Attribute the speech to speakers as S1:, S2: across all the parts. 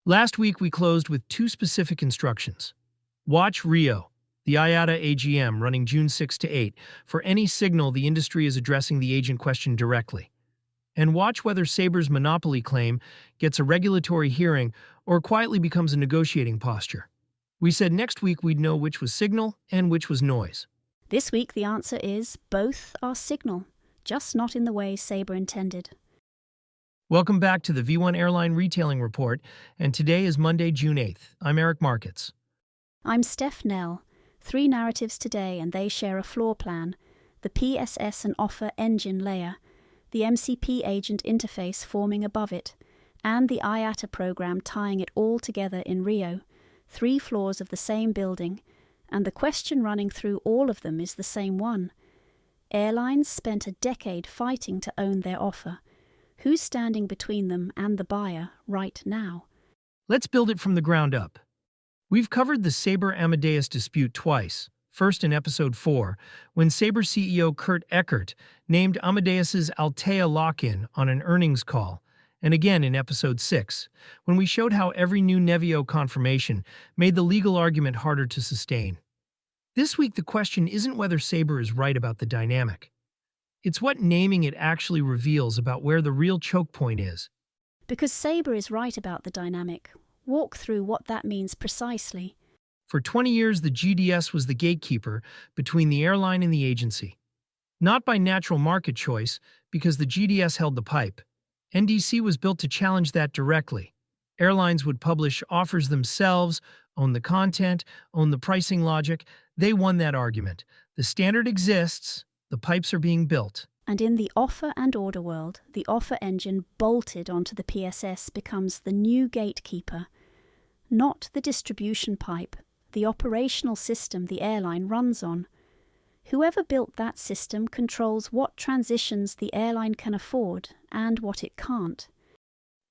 S1: Last week, we closed with two specific instructions. Watch Rio, the IATA AGM running June 6 to 8, for any signal the industry is addressing the agent question directly. And watch whether Sabre's monopoly claim gets a regulatory hearing or quietly becomes a negotiating posture. We said next week we'd know which was signal and which was noise.
S2: This week the answer is both are signal, just not in the way Sabre intended.
S1: Welcome back to the V1 Airline Retailing Report, and today is Monday, June 8th. I'm Eric Markets.
S2: I'm Steph. 3 narratives today, and they share a floor plan: the PSS and offer engine layer, the MCP agent interface forming above it, and the IATA program tying it all together in Rio, 3 floors of the same building, and the question running through all of them is the same one. Airlines spent a decade fighting to own their offer. Who's standing between them and the buyer right now?
S1: Let's build it from the ground up. We've covered the Sabre-Amadeus dispute twice, first in Episode 4, when Sabre CEO Kurt Ekert named Amadeus's Altéa lock-in on an earnings call, and again in Episode 6, when we showed how every new Nevio confirmation made the legal argument harder to sustain. This week the question isn't whether Sabre is right about the dynamic. It's what naming it actually reveals about where the real choke point is.
S2: Because Sabre is right about the dynamic, walk through what that means precisely.
S1: For 20 years, the GDS was the gatekeeper between the airline and the agency. Not by natural market choice, because the GDS held the pipe. NDC was built to challenge that directly. Airlines would publish offers themselves, own the content, own the pricing logic. They won that argument. The standard exists. The pipes are being built.
S2: And in the offer and order world, the offer engine bolted onto the PSS becomes the new gatekeeper. Not the distribution pipe, the operational system the airline runs on. Whoever built that system controls what transitions the airline can afford and what it can't.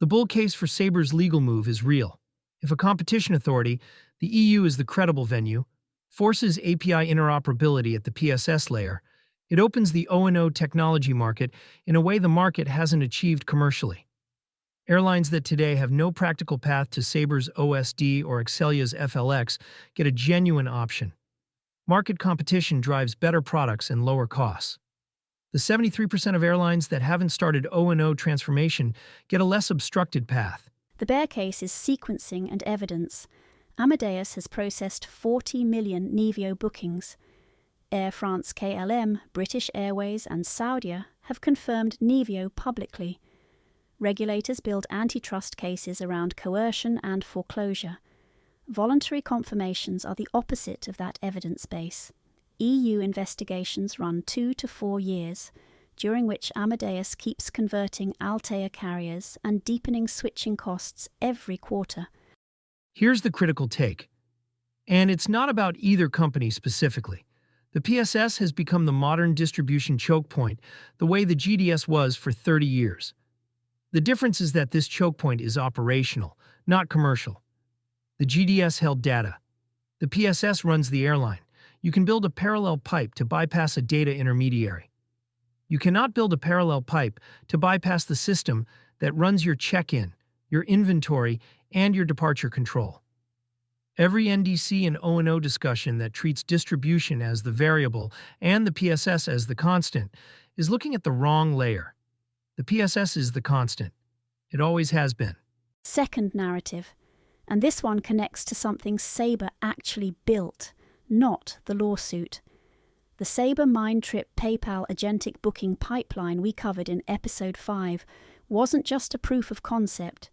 S1: The bull case for Sabre's legal move is real. If a competition authority, the EU is the credible venue, forces API interoperability at the PSS layer, it opens the O&O technology market in a way the market hasn't achieved commercially. Airlines that today have no practical path to Sabre's OSD or Accelya's FLX get a genuine option. Market competition drives better products and lower costs. The 73% of airlines that haven't started O&O transformation get a less obstructed path.
S2: The bear case is sequencing and evidence. Amadeus has processed 40 million Nevio bookings. Air France-KLM, British Airways and Saudia have confirmed Nevio publicly. Regulators build antitrust cases around coercion and foreclosure. Voluntary confirmations are the opposite of that evidence base. EU investigations run 2 to 4 years, during which Amadeus keeps converting Altéa carriers and deepening switching costs every quarter.
S1: Here's the critical take. And it's not about either company specifically. The PSS has become the modern distribution choke point, the way the GDS was for 30 years. The difference is that this choke point is operational, not commercial. The GDS held data. The PSS runs the airline. You can build a parallel pipe to bypass a data intermediary. You cannot build a parallel pipe to bypass the system that runs your check-in, your inventory, and your departure control. Every NDC and O&O discussion that treats distribution as the variable and the PSS as the constant is looking at the wrong layer. The PSS is the constant. It always has been.
S2: Second narrative, and this one connects to something Sabre actually built, not the lawsuit. The Sabre Mindtrip PayPal agentic booking pipeline we covered in Episode 5 wasn't just a proof of concept.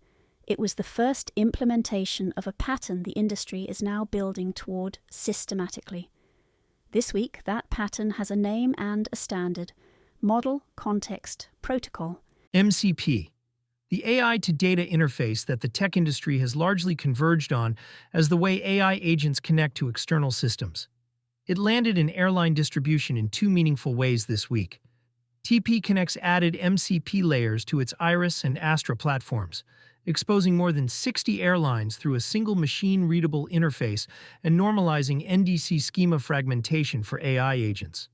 S2: It was the first implementation of a pattern the industry is now building toward systematically. This week, that pattern has a name and a standard: Model, Context, Protocol.
S1: MCP, the AI-to-data interface that the tech industry has largely converged on as the way AI agents connect to external systems. It landed in airline distribution in 2 meaningful ways this week. TP Connect's added MCP layers to its Iris and Astra platforms, exposing more than 60 airlines through a single machine-readable interface and normalizing NDC schema fragmentation for AI agents.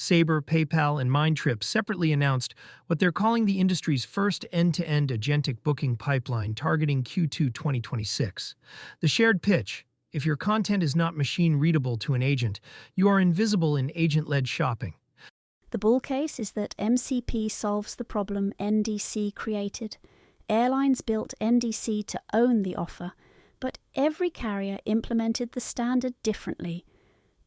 S1: Sabre, PayPal, and Mindtrip separately announced what they're calling the industry's first end-to-end agentic booking pipeline targeting Q2 2026. The shared pitch: if your content is not machine-readable to an agent, you are invisible in agent-led shopping.
S2: The bull case is that MCP solves the problem NDC created. Airlines built NDC to own the offer, but every carrier implemented the standard differently.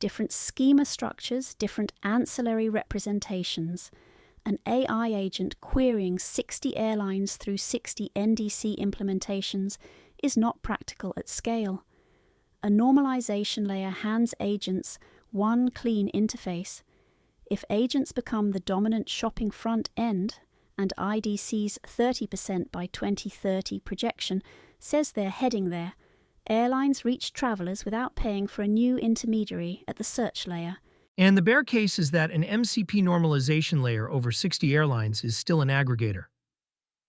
S2: Different schema structures, different ancillary representations. An AI agent querying 60 airlines through 60 NDC implementations is not practical at scale. A normalization layer hands agents one clean interface. If agents become the dominant shopping front end, and IDC's 30% by 2030 projection says they're heading there, airlines reach travelers without paying for a new intermediary at the search layer.
S1: And the bear case is that an MCP normalization layer over 60 airlines is still an aggregator.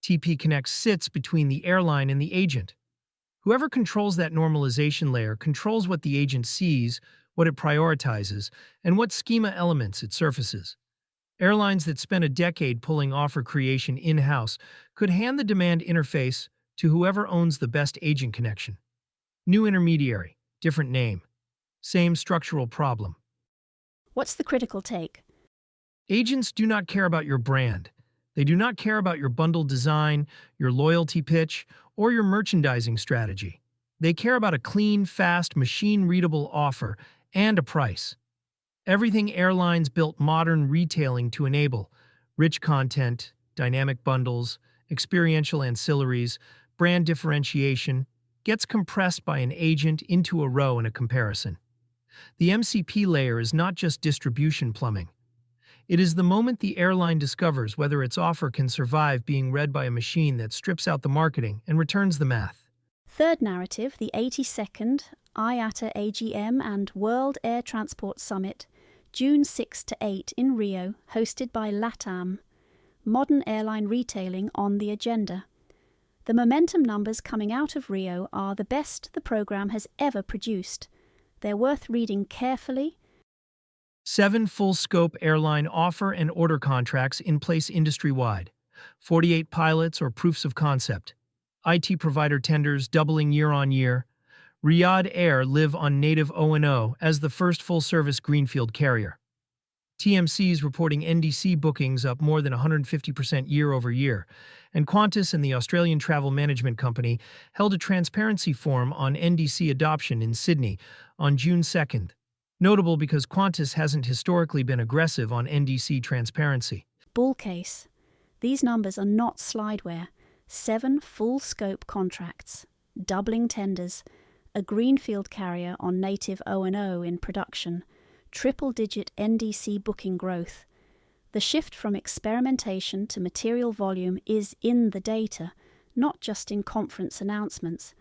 S1: TP Connect sits between the airline and the agent. Whoever controls that normalization layer controls what the agent sees, what it prioritizes, and what schema elements it surfaces. Airlines that spent a decade pulling offer creation in-house could hand the demand interface to whoever owns the best agent connection. New intermediary, different name, same structural problem.
S2: What's the critical take?
S1: Agents do not care about your brand. They do not care about your bundle design, your loyalty pitch, or your merchandising strategy. They care about a clean, fast, machine-readable offer and a price. Everything airlines built modern retailing to enable: rich content, dynamic bundles, experiential ancillaries, brand differentiation, gets compressed by an agent into a row in a comparison. The MCP layer is not just distribution plumbing. It is the moment the airline discovers whether its offer can survive being read by a machine that strips out the marketing and returns the math.
S2: Third narrative, the 82nd IATA AGM and World Air Transport Summit, June 6 to 8 in Rio, hosted by LATAM. Modern airline retailing on the agenda. The momentum numbers coming out of Rio are the best the program has ever produced. They're worth reading carefully.
S1: 7 full-scope airline offer and order contracts in place industry-wide. 48 pilots or proofs of concept. IT provider tenders doubling year-on-year. Riyadh Air live on native O&O as the first full-service greenfield carrier. TMC's reporting NDC bookings up more than 150% year-over-year, and Qantas and the Australian travel management company held a transparency forum on NDC adoption in Sydney on June 2nd. Notable because Qantas hasn't historically been aggressive on NDC transparency.
S2: Bull case. These numbers are not slideware. 7 full-scope contracts, doubling tenders, a greenfield carrier on native O&O in production, triple-digit NDC booking growth. The shift from experimentation to material volume is in the data, not just in conference announcements.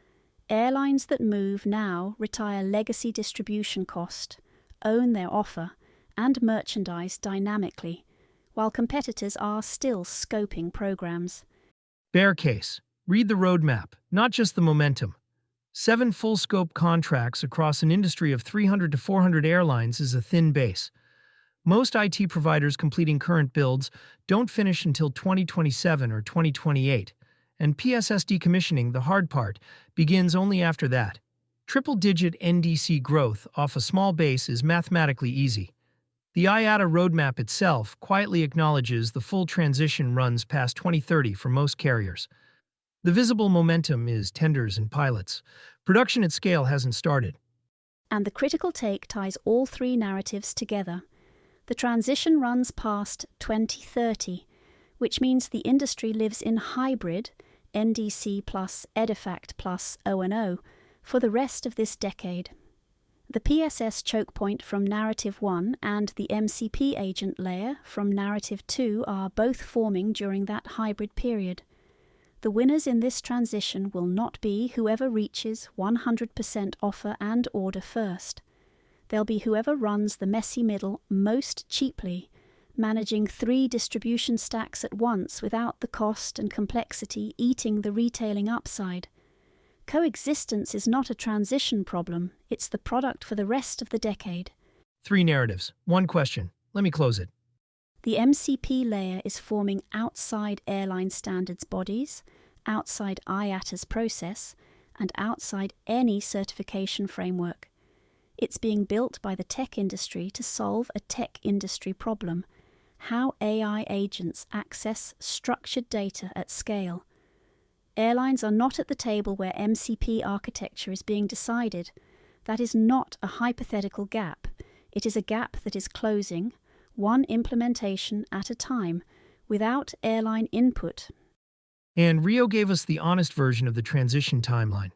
S2: Airlines that move now retire legacy distribution cost, own their offer, and merchandise dynamically, while competitors are still scoping programs.
S1: Bear case. Read the roadmap, not just the momentum. 7 full-scope contracts across an industry of 300 to 400 airlines is a thin base. Most IT providers completing current builds don't finish until 2027 or 2028, and PSS decommissioning, the hard part, begins only after that. Triple-digit NDC growth off a small base is mathematically easy. The IATA roadmap itself quietly acknowledges the full transition runs past 2030 for most carriers. The visible momentum is tenders and pilots. Production at scale hasn't started.
S2: And the critical take ties all 3 narratives together. The transition runs past 2030, which means the industry lives in hybrid, NDC plus EDIFACT plus O&O, for the rest of this decade. The PSS chokepoint from Narrative 1 and the MCP agent layer from Narrative 2 are both forming during that hybrid period. The winners in this transition will not be whoever reaches 100% offer and order first. They'll be whoever runs the messy middle most cheaply, managing 3 distribution stacks at once without the cost and complexity eating the retailing upside. Coexistence is not a transition problem, it's the product for the rest of the decade.
S1: 3 narratives, 1 question. Let me close it.
S2: The MCP layer is forming outside airline standards bodies, outside IATA's process, and outside any certification framework. It's being built by the tech industry to solve a tech industry problem: how AI agents access structured data at scale. Airlines are not at the table where MCP architecture is being decided. That is not a hypothetical gap. It is a gap that is closing, one implementation at a time, without airline input.
S1: And Rio gave us the honest version of the transition timeline.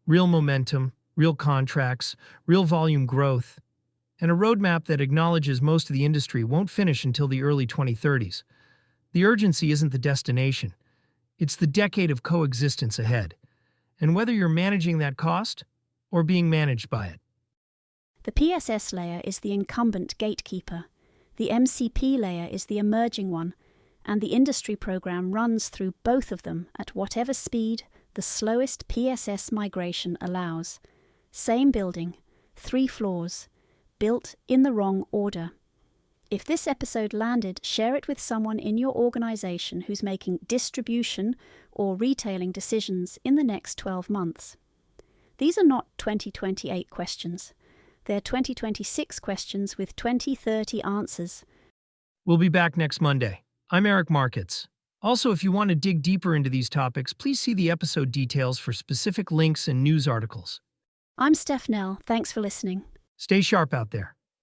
S1: Real momentum, real contracts, real volume growth, and a roadmap that acknowledges most of the industry won't finish until the early 2030s. The urgency isn't the destination. It's the decade of coexistence ahead. And whether you're managing that cost or being managed by it.
S2: The PSS layer is the incumbent gatekeeper. The MCP layer is the emerging one, and the industry program runs through both of them at whatever speed the slowest PSS migration allows. Same building, 3 floors, built in the wrong order. If this episode landed, share it with someone in your organization who's making distribution or retailing decisions in the next 12 months. These are not 2028 questions. They're 2026 questions with 2030 answers.
S1: We'll be back next Monday. I'm Eric Markets. Also, if you want to dig deeper into these topics, please see the episode details for specific links and news articles.
S2: I'm Steph. Thanks for listening.
S1: Stay sharp out there.